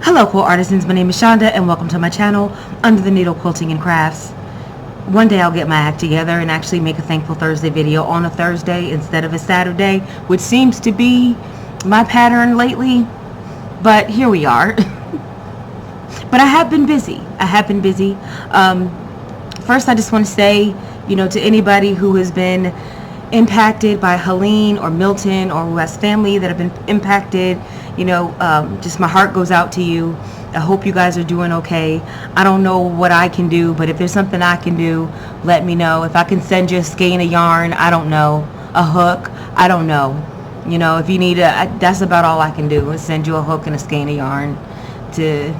Hello quilt artisans, my name is Shonda and welcome to my channel, Under the Needle Quilting and Crafts. One day I'll get my act together and actually make a Thankful Thursday video on a Thursday instead of a Saturday, which seems to be my pattern lately, but here we are. But I have been busy. First I just want to say, to anybody who has been impacted by Helene or Milton or who has family that have been impacted, just my heart goes out to you. I hope you guys are doing okay. I don't know what I can do, but if there's something I can do, let me know. If I can send you a skein of yarn, I don't know, a hook, I don't know. If you need that's about all I can do is send you a hook and a skein of yarn to,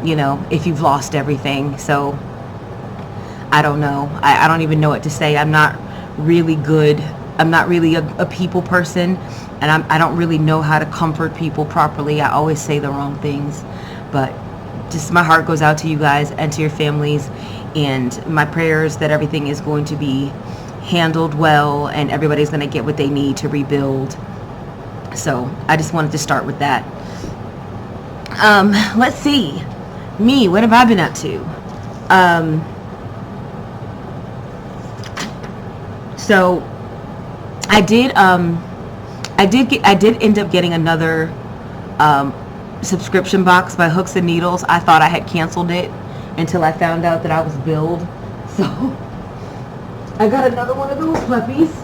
if you've lost everything. So I don't know. I don't even know what to say. I'm not really good. I'm not really a people person, and I don't really know how to comfort people properly. I always say the wrong things, but just my heart goes out to you guys and to your families, and my prayers that everything is going to be handled well and everybody's going to get what they need to rebuild. So I just wanted to start with that. Let's see, what have I been up to? So I did end up getting another subscription box by Hooks and Needles. I thought I had canceled it until I found out that I was billed. So I got another one of those puppies.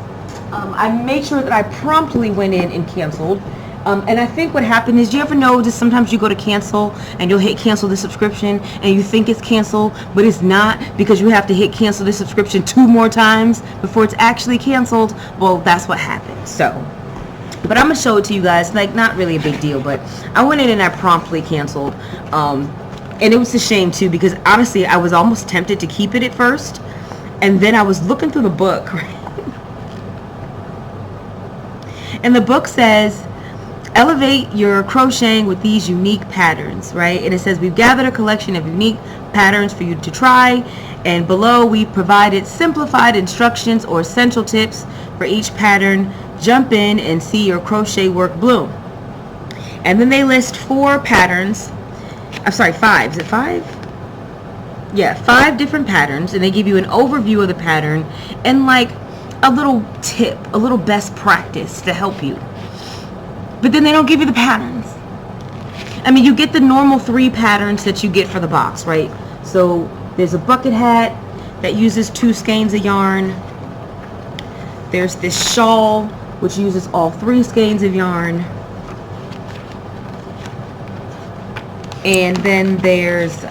I made sure that I promptly went in and canceled. And I think what happened is, you ever know, just sometimes you go to cancel and you'll hit cancel the subscription and you think it's canceled, but it's not, because you have to hit cancel the subscription 2 more times before it's actually canceled. Well, that's what happened. So, but I'm gonna show it to you guys. Like, not really a big deal, but I went in and I promptly canceled. And it was a shame too, because honestly I was almost tempted to keep it at first, and then I was looking through the book, right? And the book says, elevate your crocheting with these unique patterns, right? And it says, we've gathered a collection of unique patterns for you to try, and below we provided simplified instructions or essential tips for each pattern. Jump in and see your crochet work bloom. And then they list 4 patterns. I'm sorry, 5. Is it 5? Yeah, 5 different patterns, and they give you an overview of the pattern and like a little tip, a little best practice to help you. But then they don't give you the patterns. I mean, you get the normal 3 patterns that you get for the box, right? So there's a bucket hat that uses 2 skeins of yarn. There's this shawl, which uses all 3 skeins of yarn. And then there's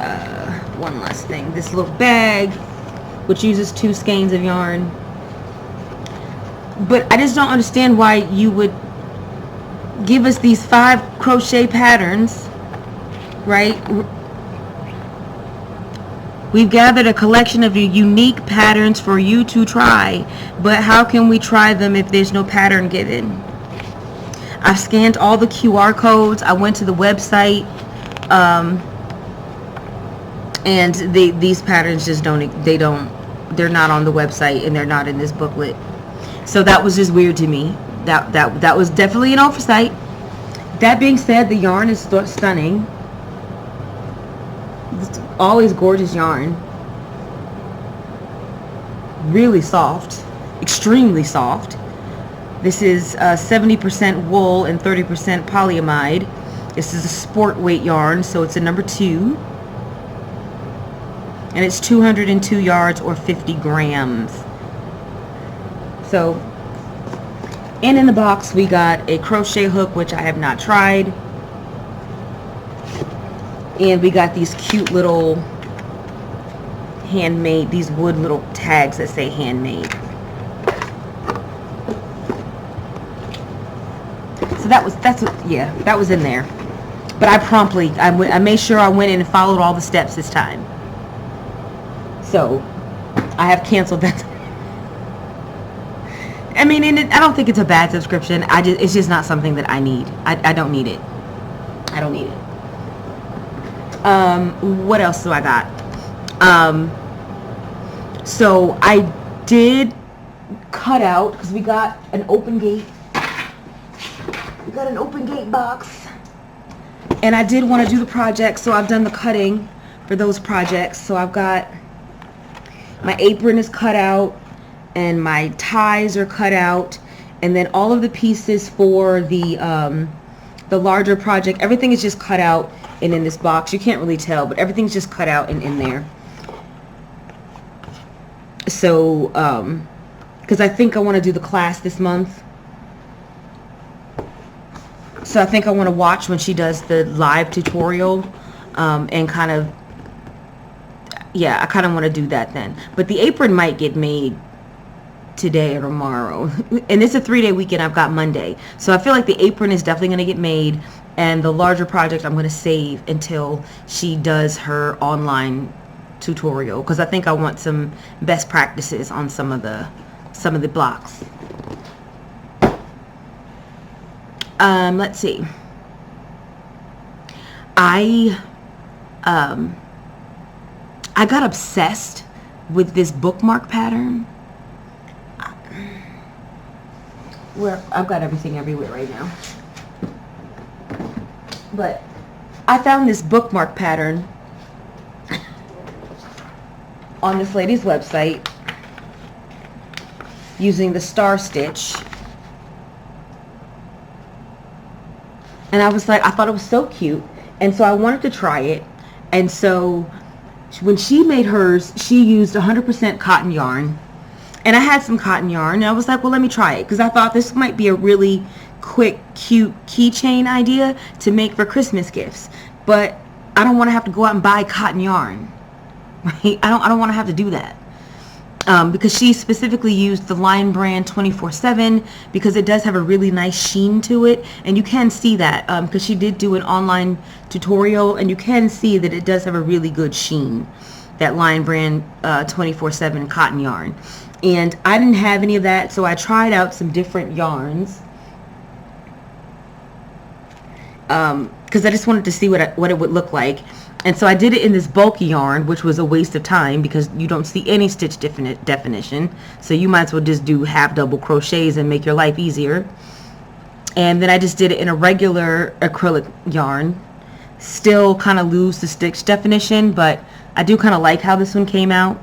one last thing, this little bag, which uses 2 skeins of yarn. But I just don't understand why you would give us these 5 crochet patterns, right? We've gathered a collection of unique patterns for you to try, but how can we try them if there's no pattern given? I've scanned all the QR codes. I went to the website, and these patterns just they're not on the website, and they're not in this booklet. So that was just weird to me. That was definitely an oversight. That being said, the yarn is stunning. It's always gorgeous yarn. Really soft, extremely soft. This is 70% wool and 30% polyamide. This is a sport weight yarn, so it's a number 2. And it's 202 yards or 50 grams. So, and in the box we got a crochet hook, which I have not tried. And we got these cute little handmade, these wood little tags that say handmade. So that was in there. But I made sure I went in and followed all the steps this time. So I have canceled that. I mean, I don't think it's a bad subscription. It's just not something that I need. I don't need it. I don't need it. What else do I got? So I did cut out, because we got an open gate. We got an open gate box. And I did want to do the project, so I've done the cutting for those projects. So I've got my apron is cut out and my ties are cut out, and then all of the pieces for the larger project, everything is just cut out and in this box. You can't really tell, but everything's just cut out and in there. So because I think I want to do the class this month. So I think I want to watch when she does the live tutorial, and kind of, yeah, I kind of want to do that then. But the apron might get made today or tomorrow. And it's a 3-day weekend. I've got Monday. So I feel like the apron is definitely going to get made. And the larger project I'm going to save until she does her online tutorial. Because I think I want some best practices on some of the blocks. Let's see. I got obsessed with this bookmark pattern. Where I've got everything everywhere right now. But I found this bookmark pattern on this lady's website using the star stitch. And I was like, I thought it was so cute. And so I wanted to try it. And so when she made hers, she used 100% cotton yarn. And I had some cotton yarn. And I was like, well, let me try it. Because I thought this might be a really quick, cute keychain idea to make for Christmas gifts. But I don't want to have to go out and buy cotton yarn. Right? I don't want to have to do that. Because she specifically used the Lion brand 24/7 because it does have a really nice sheen to it, and you can see that because she did do an online tutorial, and you can see that it does have a really good sheen, that Lion brand 24/7 cotton yarn. And I didn't have any of that, so I tried out some different yarns because I just wanted to see what it would look like. And so I did it in this bulky yarn, which was a waste of time because you don't see any stitch definition. So you might as well just do half double crochets and make your life easier. And then I just did it in a regular acrylic yarn. Still kind of lose the stitch definition, but I do kind of like how this one came out.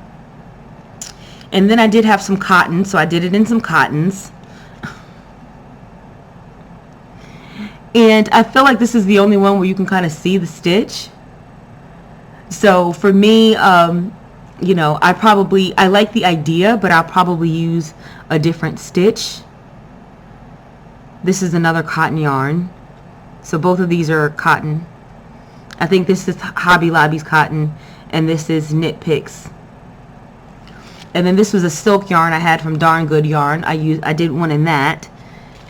And then I did have some cotton, so I did it in some cottons. And I feel like this is the only one where you can kind of see the stitch. So for me, you know, I like the idea, but I'll probably use a different stitch. This is another cotton yarn. So both of these are cotton. I think this is Hobby Lobby's cotton, and this is Knit Picks. And then this was a silk yarn I had from Darn Good Yarn. I did one in that.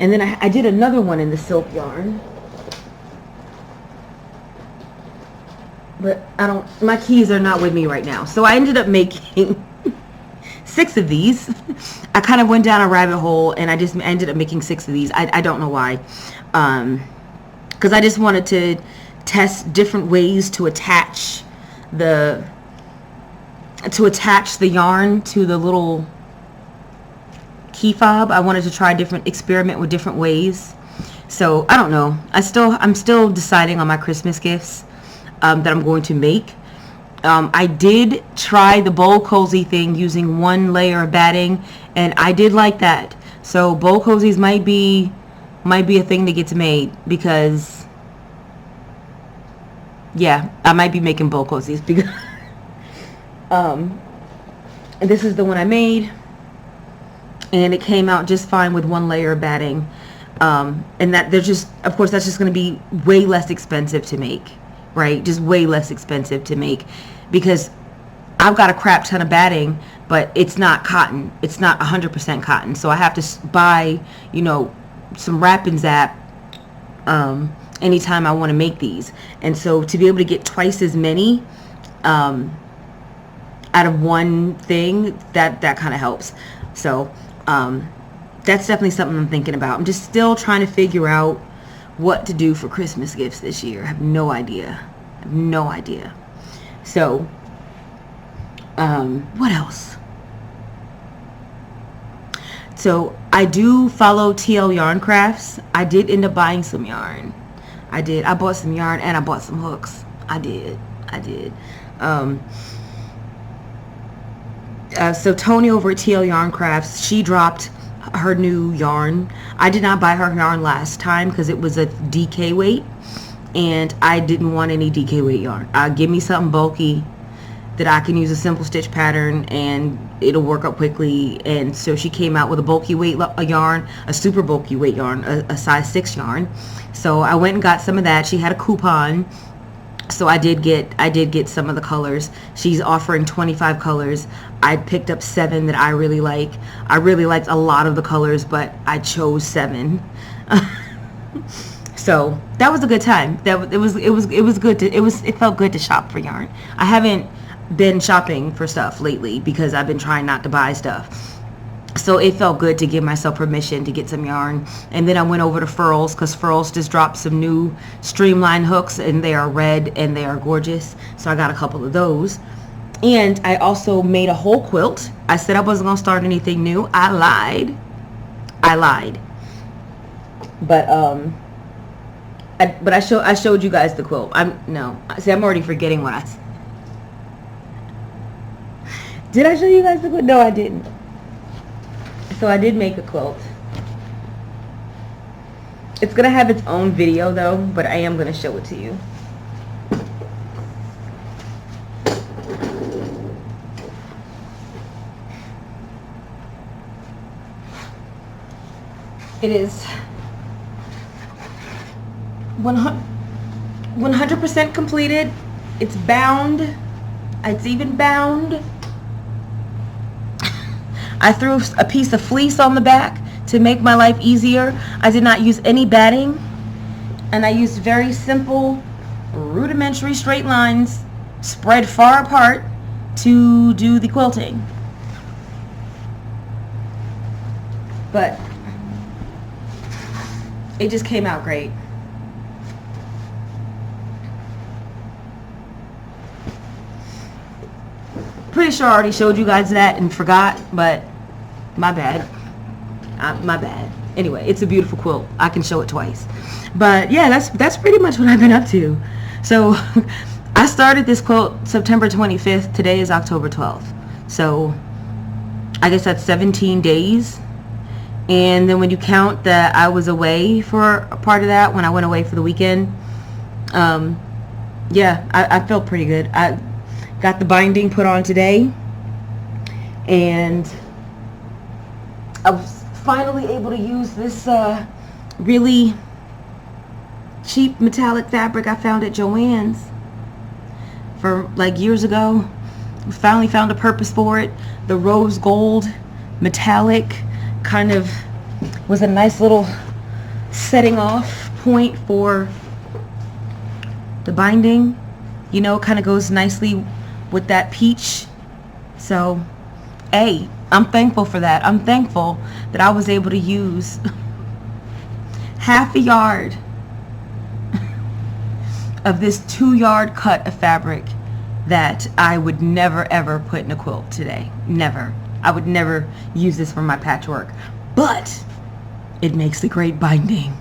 And then I did another one in the silk yarn. But my keys are not with me right now. So I ended up making 6 of these. I kind of went down a rabbit hole and I just ended up making 6 of these. I don't know why. Because I just wanted to test different ways to attach the yarn to the little key fob. I wanted to experiment with different ways. So I don't know. I'm still deciding on my Christmas gifts that I'm going to make. I did try the bowl cozy thing using 1 layer of batting, and I did like that. So bowl cozies might be a thing that gets made because, yeah, I might be making bowl cozies because and this is the one I made, and it came out just fine with 1 layer of batting. And that of course that's just going to be way less expensive to make. Right, just way less expensive to make because I've got a crap ton of batting, but it's not cotton. It's not 100% cotton, so I have to buy, you know, some wrap and zap anytime I want to make these. And so to be able to get twice as many out of one thing, that kind of helps. So that's definitely something I'm thinking about. I'm just still trying to figure out what to do for Christmas gifts this year. I have no idea. So, what else? So, I do follow TL Yarn Crafts. I did end up buying some yarn. I did. I bought some yarn and I bought some hooks. I did. So Tony over at TL Yarn Crafts, she dropped her new yarn. I did not buy her yarn last time because it was a DK weight, and I didn't want any DK weight yarn. Give me something bulky that I can use a simple stitch pattern and it'll work up quickly. And so she came out with a bulky weight yarn, a super bulky weight yarn, a size 6 yarn. So I went and got some of that. She had a coupon, so I did get some of the colors. She's offering 25 colors. I picked up 7 that I really like. I really liked a lot of the colors, but I chose 7. So that was a good time. It felt good to shop for yarn. I haven't been shopping for stuff lately because I've been trying not to buy stuff. So it felt good to give myself permission to get some yarn. And then I went over to Furls because Furls just dropped some new streamline hooks, and they are red and they are gorgeous. So I got a couple of those. And I also made a whole quilt. I said I wasn't going to start anything new. I lied. But I showed you guys the quilt. I'm already forgetting what I said. Did I show you guys the quilt? No, I didn't. So I did make a quilt. It's going to have its own video though, but I am going to show it to you. It is 100% completed. It's bound. It's even bound. I threw a piece of fleece on the back to make my life easier. I did not use any batting, and I used very simple, rudimentary straight lines spread far apart to do the quilting. But it just came out great. Pretty sure I already showed you guys that and forgot, but my bad. My bad. Anyway, it's a beautiful quilt. I can show it twice. But yeah, that's pretty much what I've been up to. So I started this quilt September 25th. Today is October 12th. So I guess that's 17 days. And then when you count that I was away for a part of that, when I went away for the weekend, yeah, I felt pretty good. I got the binding put on today, and I was finally able to use this really cheap metallic fabric I found at Joann's for like years ago. Finally found a purpose for it. The rose gold metallic kind of was a nice little setting off point for the binding. You know, kind of goes nicely with that peach. So, hey, I'm thankful for that. I'm thankful that I was able to use half a yard of this 2-yard cut of fabric that I would never ever put in a quilt today. Never. I would never use this for my patchwork. But it makes a great binding.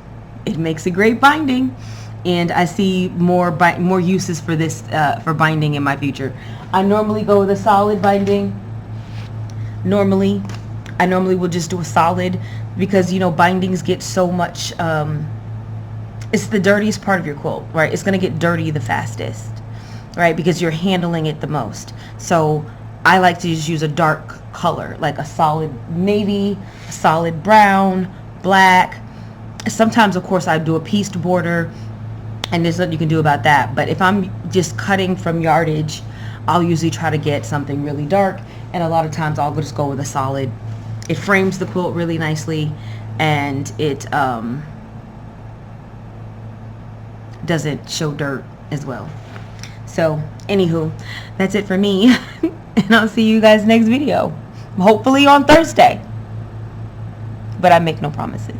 It makes a great binding. And I see more uses for this for binding in my future. I normally go with a solid binding. I normally will just do a solid because, you know, bindings get so much, it's the dirtiest part of your quilt, right? It's going to get dirty the fastest, right? Because you're handling it the most. So I like to just use a dark color, like a solid navy, a solid brown, black. Sometimes, of course, I do a pieced border, and there's nothing you can do about that. But if I'm just cutting from yardage, I'll usually try to get something really dark, and a lot of times I'll just go with a solid. It frames the quilt really nicely, and it doesn't show dirt as well. So, anywho, that's it for me, and I'll see you guys next video, hopefully on Thursday, but I make no promises.